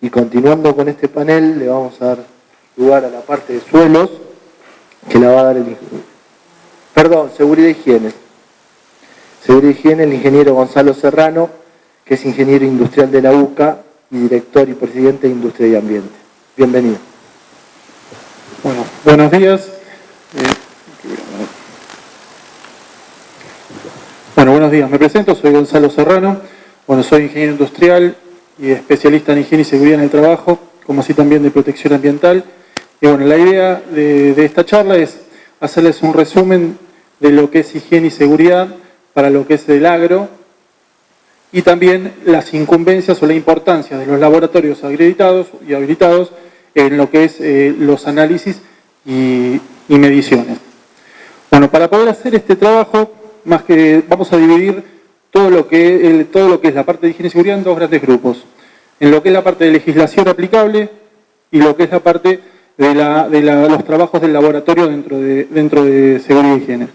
Y continuando con este panel, le vamos a dar lugar a la parte de suelos, que la va a dar el seguridad e higiene. Seguridad e higiene, el ingeniero Gonzalo Serrano, que es ingeniero industrial de la UCA y director y presidente de Industria y Ambiente. Bienvenido. Bueno, buenos días. Buenos días. Me presento, soy Gonzalo Serrano. Soy ingeniero industrial y especialista en higiene y seguridad en el trabajo, como así también de protección ambiental. Y la idea de esta charla es hacerles un resumen de lo que es higiene y seguridad para lo que es el agro y también las incumbencias o la importancia de los laboratorios acreditados y habilitados en lo que es los análisis y mediciones. Para poder hacer este trabajo, vamos a dividir todo lo que es la parte de higiene y seguridad en dos grandes grupos. En lo que es la parte de legislación aplicable y lo que es la parte de los trabajos del laboratorio dentro de seguridad y higiene.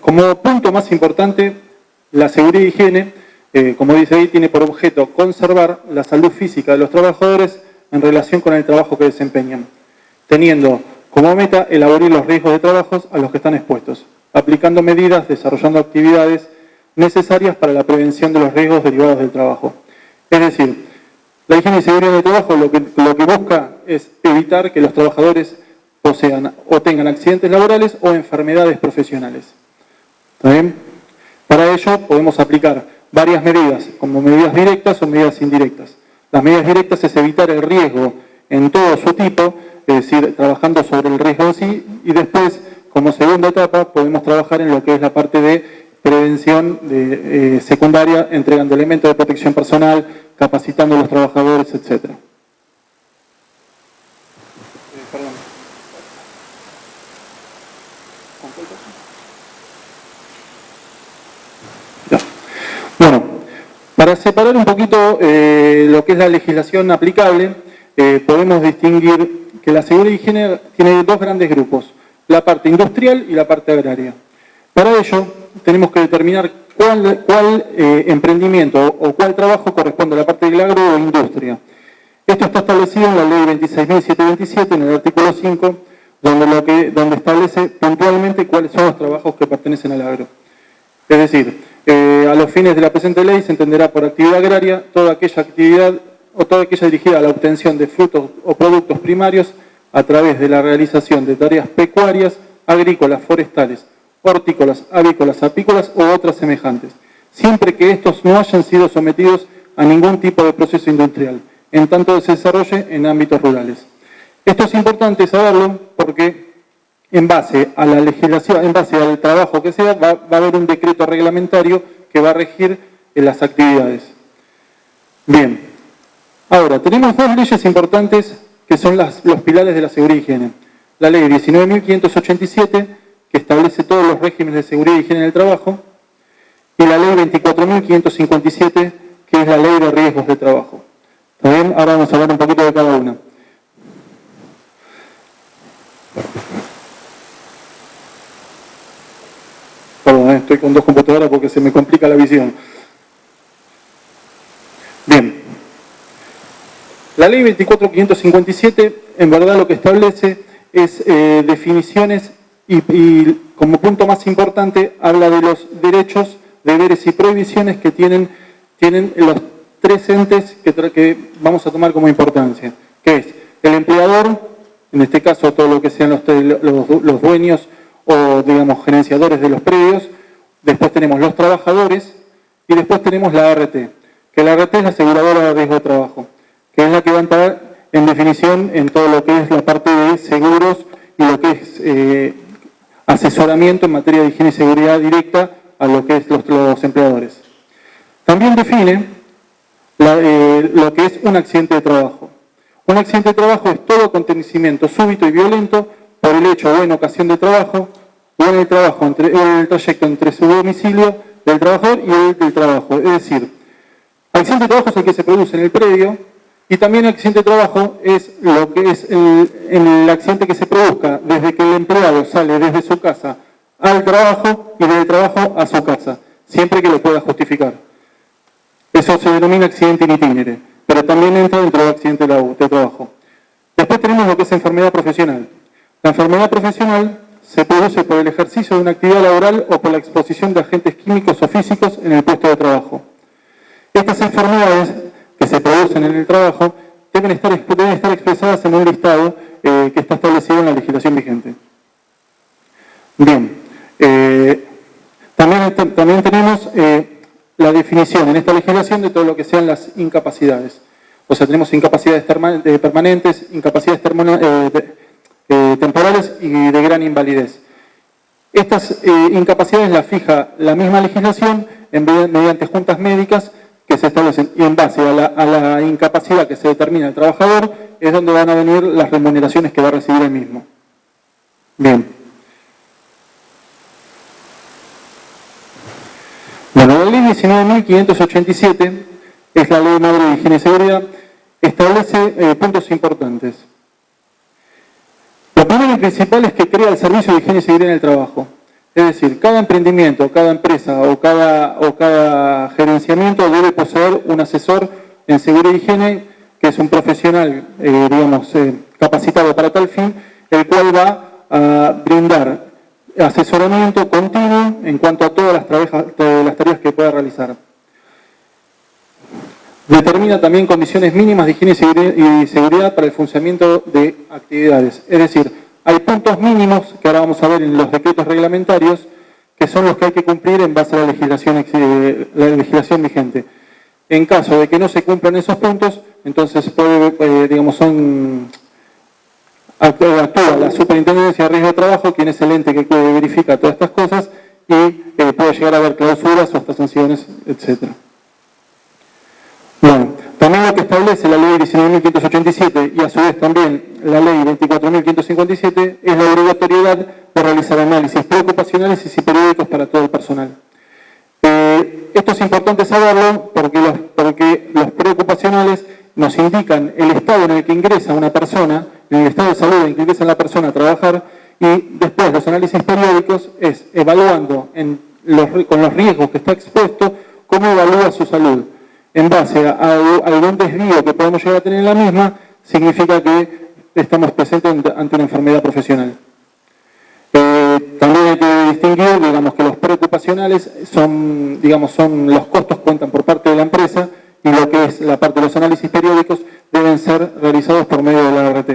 Como punto más importante, la seguridad y higiene, como dice ahí, tiene por objeto conservar la salud física de los trabajadores en relación con el trabajo que desempeñan, teniendo como meta el abatir los riesgos de trabajos a los que están expuestos, aplicando medidas, desarrollando actividades necesarias para la prevención de los riesgos derivados del trabajo. Es decir, la higiene y seguridad del trabajo lo que busca es evitar que los trabajadores posean o tengan accidentes laborales o enfermedades profesionales. ¿Está bien? Para ello podemos aplicar varias medidas, como medidas directas o medidas indirectas. Las medidas directas es evitar el riesgo en todo su tipo, es decir, trabajando sobre el riesgo en sí, y después, como segunda etapa, podemos trabajar en lo que es la parte de prevención secundaria, entregando elementos de protección personal, capacitando a los trabajadores, etc. Para separar un poquito lo que es la legislación aplicable, podemos distinguir que la seguridad y higiene tiene dos grandes grupos, la parte industrial y la parte agraria. Para ello, tenemos que determinar cuál emprendimiento o cuál trabajo corresponde a la parte del agro o industria. Esto está establecido en la ley 26.727, en el artículo 5, donde establece puntualmente cuáles son los trabajos que pertenecen al agro. Es decir, a los fines de la presente ley se entenderá por actividad agraria toda aquella actividad o toda aquella dirigida a la obtención de frutos o productos primarios a través de la realización de tareas pecuarias, agrícolas, forestales, hortícolas, avícolas, apícolas u otras semejantes, siempre que estos no hayan sido sometidos a ningún tipo de proceso industrial, en tanto se desarrolle en ámbitos rurales. Esto es importante saberlo porque en base a la legislación, en base al trabajo que sea, va a haber un decreto reglamentario que va a regir las actividades. Bien, ahora tenemos dos leyes importantes que son los pilares de la seguridad y higiene. La ley 19.587, que establece todos los regímenes de seguridad y higiene en el trabajo, y la ley 24.557, que es la ley de riesgos de trabajo. ¿Está bien? Ahora vamos a hablar un poquito de cada una. Perdón, estoy con dos computadoras porque se me complica la visión. Bien. La ley 24.557, en verdad lo que establece es definiciones y como punto más importante habla de los derechos, deberes y prohibiciones que tienen los tres entes que vamos a tomar como importancia, que es el empleador, en este caso todo lo que sean los dueños o digamos gerenciadores de los predios, después tenemos los trabajadores y después tenemos la ART, que la ART es la aseguradora de riesgo de trabajo, que es la que va a entrar en definición en todo lo que es la parte de seguros y lo que es asesoramiento en materia de higiene y seguridad directa a lo que es los empleadores. También define lo que es un accidente de trabajo. Un accidente de trabajo es todo acontecimiento súbito y violento por el hecho o en ocasión de trabajo o en el trayecto entre su domicilio del trabajador y el del trabajo. Es decir, accidente de trabajo es el que se produce en el predio y también el accidente de trabajo es lo que es el accidente que se produzca desde que el empleado sale desde su casa al trabajo y del trabajo a su casa, siempre que lo pueda justificar. Eso se denomina accidente in itinere. pero también entra dentro del accidente de trabajo. Después tenemos lo que es enfermedad profesional. La enfermedad profesional se produce por el ejercicio de una actividad laboral o por la exposición de agentes químicos o físicos en el puesto de trabajo. Estas enfermedades que se producen en el trabajo deben estar expresadas en un listado que está establecido en la legislación vigente. Bien, también tenemos la definición en esta legislación de todo lo que sean las incapacidades. O sea, tenemos incapacidades permanentes, incapacidades temporales y de gran invalidez. Estas incapacidades las fija la misma legislación mediante juntas médicas que se establecen, y en base a la incapacidad que se determina el trabajador es donde van a venir las remuneraciones que va a recibir el mismo. Bien. Bueno, la ley 19.587 es la ley madre de higiene y seguridad, establece puntos importantes. Lo primero y principal es que crea el servicio de higiene y seguridad en el trabajo. Es decir, cada emprendimiento, cada empresa o cada gerenciamiento debe poseer un asesor en seguridad y higiene, que es un profesional, capacitado para tal fin, el cual va a brindar asesoramiento continuo en cuanto a todas las tareas que pueda realizar. Determina también condiciones mínimas de higiene y seguridad para el funcionamiento de actividades. Es decir, hay puntos mínimos que ahora vamos a ver en los decretos reglamentarios, que son los que hay que cumplir en base a la legislación vigente. En caso de que no se cumplan esos puntos, entonces actúa la Superintendencia de Riesgo de Trabajo, quien es el ente que verifica todas estas cosas, y puede llegar a haber clausuras o hasta sanciones, etc. Bueno, también lo que establece la ley 19.587 y a su vez también la ley 24.557 es la obligatoriedad de realizar análisis preocupacionales y periódicos para todo el personal. Esto es importante saberlo porque los preocupacionales nos indican el estado en el que ingresa una persona, en el estado de salud en el que ingresa la persona a trabajar, y después los análisis periódicos es evaluando con los riesgos que está expuesto, cómo evalúa su salud. En base a algún desvío que podemos llegar a tener en la misma, significa que estamos presentes ante una enfermedad profesional. También hay que distinguir, que los preocupacionales son los costos que cuentan por parte de la empresa, y lo que es la parte de los análisis periódicos deben ser realizados por medio de la ART,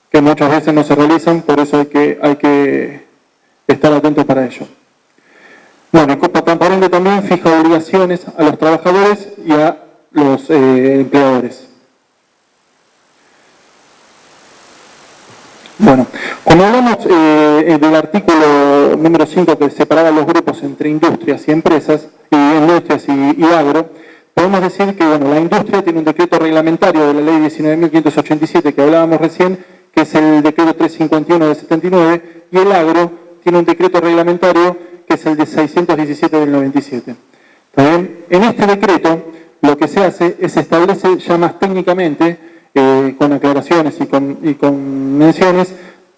que muchas veces no se realizan, por eso hay que estar atentos para ello. Bueno, Copa Transparente también fija obligaciones a los trabajadores y a los empleadores. Bueno, cuando hablamos del artículo número 5 que separaba los grupos entre industrias y empresas, y agro, podemos decir que la industria tiene un decreto reglamentario de la ley 19.587 que hablábamos recién, que es el decreto 351 de 79, y el agro tiene un decreto reglamentario que es el de 617 del 97. ¿También? En este decreto lo que se hace es establecer ya más técnicamente, con aclaraciones y con menciones,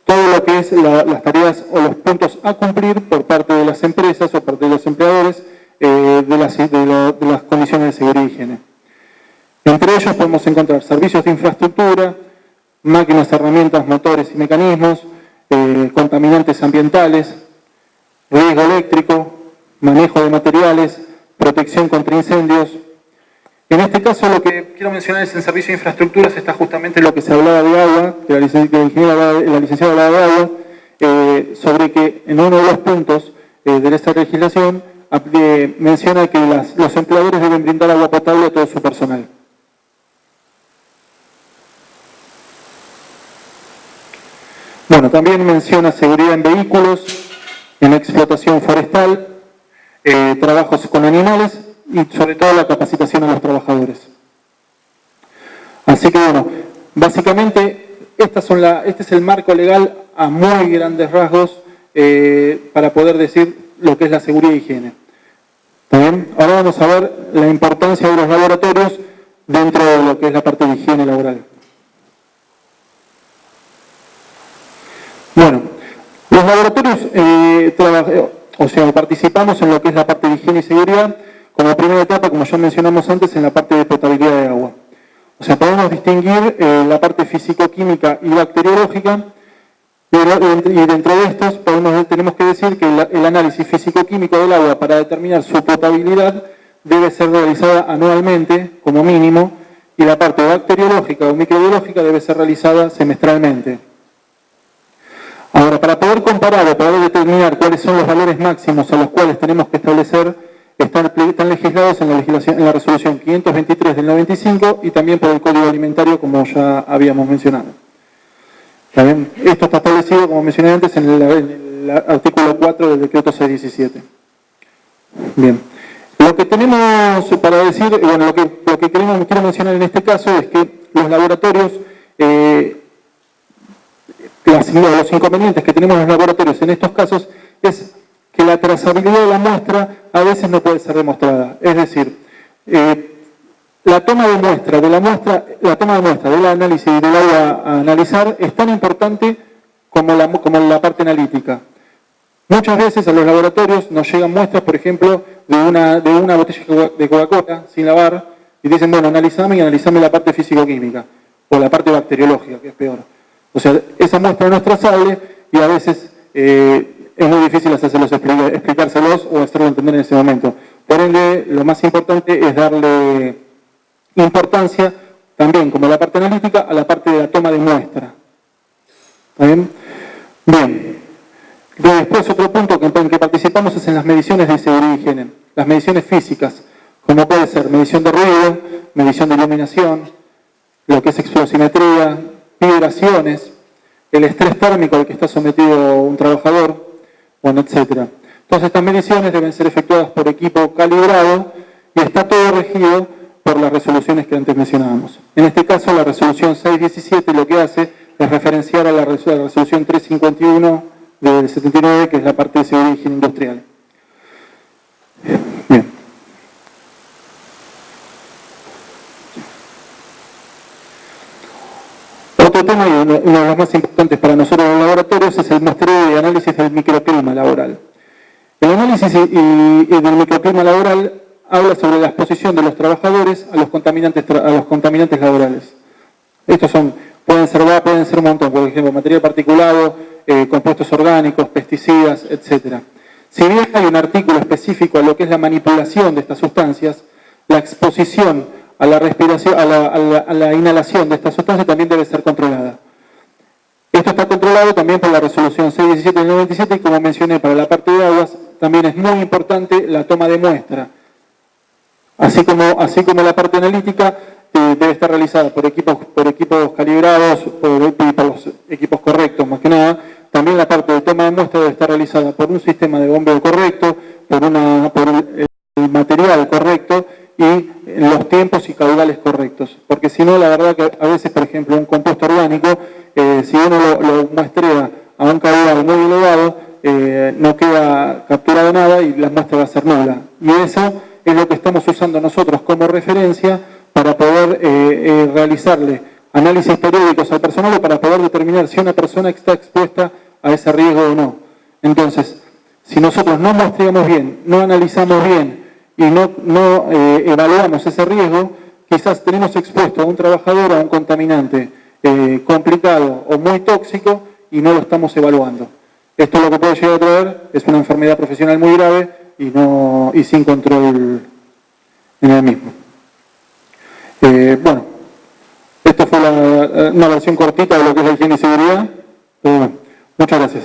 todo lo que es las tareas o los puntos a cumplir por parte de las empresas o por parte de los empleadores de las condiciones de seguridad y higiene. Entre ellos podemos encontrar servicios de infraestructura, máquinas, herramientas, motores y mecanismos, contaminantes ambientales, riesgo eléctrico, manejo de materiales, protección contra incendios. En este caso lo que quiero mencionar es en servicio de infraestructuras está justamente lo que se hablaba de agua, que la licenciada hablaba de agua, sobre que en uno de los puntos de esta legislación menciona que los empleadores deben brindar agua potable a todo su personal. Bueno, también menciona seguridad en vehículos, en explotación forestal, trabajos con animales y sobre todo la capacitación a los trabajadores. Así que básicamente este es el marco legal a muy grandes rasgos para poder decir lo que es la seguridad y higiene. ¿Bien? Ahora vamos a ver la importancia de los laboratorios dentro de lo que es la parte de higiene laboral. Bueno, los laboratorios participamos en lo que es la parte de higiene y seguridad como primera etapa, como ya mencionamos antes, en la parte de potabilidad de agua. O sea, podemos distinguir la parte físico-química y bacteriológica, y dentro de estos tenemos que decir que el análisis físico-químico del agua para determinar su potabilidad debe ser realizada anualmente, como mínimo, y la parte bacteriológica o microbiológica debe ser realizada semestralmente. Ahora, para poder comparar o poder determinar cuáles son los valores máximos a los cuales tenemos que establecer, están legislados en la resolución 523 del 95 y también por el Código Alimentario, como ya habíamos mencionado. ¿También? Esto está establecido, como mencioné antes, en el artículo 4 del decreto 617. Bien. Lo que tenemos para decir, bueno, lo que quiero mencionar en este caso es que los laboratorios, los inconvenientes que tenemos los laboratorios en estos casos es que la trazabilidad de la muestra a veces no puede ser demostrada. Es decir, la toma de muestra del análisis del agua a analizar es tan importante como la parte analítica. Muchas veces a los laboratorios nos llegan muestras, por ejemplo, de una botella de Coca-Cola sin lavar y dicen, bueno, analizame la parte físico-química o la parte bacteriológica, que es peor. O sea, esa muestra no es trazable y a veces es muy difícil explicárselos o hacerlo entender en ese momento. Por ende, lo más importante es darle importancia también, como la parte analítica, a la parte de la toma de muestra. ¿Está bien? Bien. Después, otro punto en que participamos es en las mediciones de seguridad y higiene. Las mediciones físicas, como puede ser medición de ruido, medición de iluminación, lo que es explosimetría, vibraciones, el estrés térmico al que está sometido un trabajador, bueno, etc. Todas estas mediciones deben ser efectuadas por equipo calibrado y está todo regido por las resoluciones que antes mencionábamos. En este caso, la resolución 617 lo que hace es referenciar a la resolución 351 del 79, que es la parte de seguridad y higiene industrial. Bien. Otro tema, y uno de los más importantes para nosotros en los laboratorios, es el muestreo y análisis del microclima laboral. El análisis del microclima laboral habla sobre la exposición de los trabajadores a los contaminantes laborales. Estos pueden ser un montón, por ejemplo, material particulado, compuestos orgánicos, pesticidas, etc. Si bien hay un artículo específico a lo que es la manipulación de estas sustancias, la exposición a la respiración, a la inhalación de estas sustancias también debe ser controlada. Esto está controlado también por la resolución 617 del 97 y, como mencioné, para la parte de aguas también es muy importante la toma de muestra. Así como la parte analítica debe estar realizada por equipos calibrados, por los equipos correctos más que nada, también la parte de toma de muestra debe estar realizada por un sistema de bombeo correcto, por el material correcto y en los tiempos y caudales correctos. Porque si no, la verdad que a veces, por ejemplo, un compuesto orgánico, si uno lo muestrea a un caudal muy elevado, no queda capturado nada y la muestra va a ser nula. Y eso es lo que estamos usando nosotros como referencia para poder realizarle análisis periódicos al personal o para poder determinar si una persona está expuesta a ese riesgo o no. Entonces, si nosotros no muestreamos bien, no analizamos bien y no evaluamos ese riesgo, quizás tenemos expuesto a un trabajador a un contaminante complicado o muy tóxico y no lo estamos evaluando. Esto lo que puede llegar a traer es una enfermedad profesional muy grave y sin control en el mismo. Bueno, esta fue una versión cortita de lo que es la higiene y seguridad. Muchas gracias.